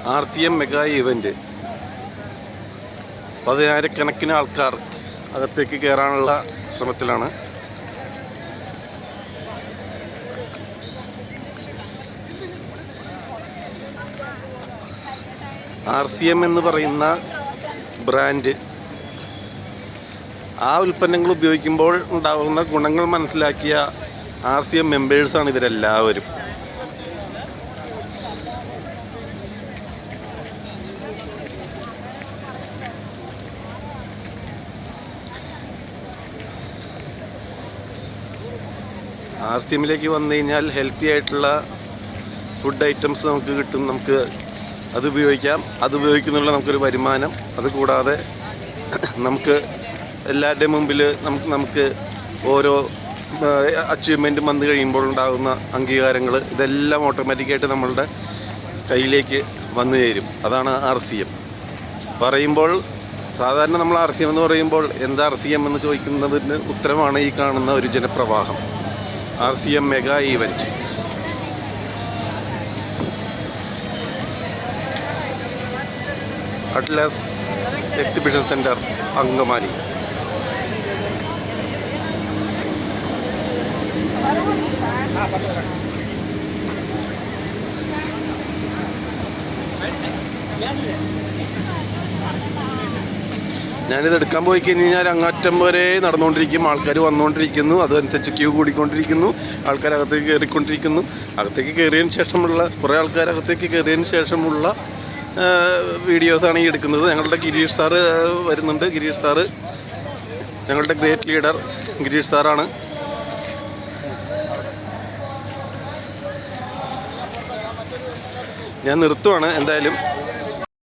RCM mega event. 10,000-കണക്കിന് ആൾക്കാർ അകത്തേക്ക് കയറാനുള്ള ശ്രമത്തിലാണ്. RCM എന്ന് പറയുന്ന ബ്രാൻഡ്, ആ ഉൽപ്പന്നങ്ങൾ ഉപയോഗിക്കുമ്പോൾ ഉണ്ടാകുന്ന ഗുണങ്ങൾ മനസ്സിലാക്കിയ RCM മെമ്പേഴ്സാണ് ഇവരെല്ലാവരും. RCMലേക്ക് വന്നു കഴിഞ്ഞാൽ ഹെൽത്തി ആയിട്ടുള്ള ഫുഡ് ഐറ്റംസ് നമുക്ക് കിട്ടും. നമുക്ക് അത് ഉപയോഗിക്കാം. അത് ഉപയോഗിക്കുന്നുള്ള നമുക്കൊരു വരുമാനം. അതുകൂടാതെ നമുക്ക് എല്ലാവരുടെയും മുമ്പിൽ നമുക്ക് ഓരോ അച്ചീവ്മെൻറ്റും വന്നു കഴിയുമ്പോൾ ഉണ്ടാകുന്ന അംഗീകാരങ്ങൾ, ഇതെല്ലാം ഓട്ടോമാറ്റിക്കായിട്ട് നമ്മളുടെ കയ്യിലേക്ക് വന്നു ചേരും. അതാണ് RCM പറയുമ്പോൾ. സാധാരണ നമ്മൾ RCM എന്ന് പറയുമ്പോൾ എന്താ RCM എന്ന് ചോദിക്കുന്നതിന് ഉത്തരമാണ് ഈ കാണുന്ന ഒരു ജനപ്രവാഹം. RCM mega event. Atlas exhibition centre, Angamaly. ഞാനിത് എടുക്കാൻ പോയി കഴിഞ്ഞാൽ അങ്ങറ്റം വരെ നടന്നുകൊണ്ടിരിക്കും. ആൾക്കാർ വന്നുകൊണ്ടിരിക്കുന്നു. അതനുസരിച്ച് ക്യൂ കൂടിക്കൊണ്ടിരിക്കുന്നു. ആൾക്കാർ അകത്തേക്ക് കയറിക്കൊണ്ടിരിക്കുന്നു. അകത്തേക്ക് കയറിയതിന് ശേഷമുള്ള കുറേ ആൾക്കാർ അകത്തേക്ക് കയറിയതിന് ശേഷമുള്ള വീഡിയോസാണ് ഈ എടുക്കുന്നത്. ഞങ്ങളുടെ ഗിരീഷ് സാറ് വരുന്നുണ്ട്. ഗിരീഷ് സാറ് ഞങ്ങളുടെ ഗ്രേറ്റ് ലീഡർ ഗിരീഷ് സാറാണ്. ഞാൻ നിർത്തുവാണ്. എന്തായാലും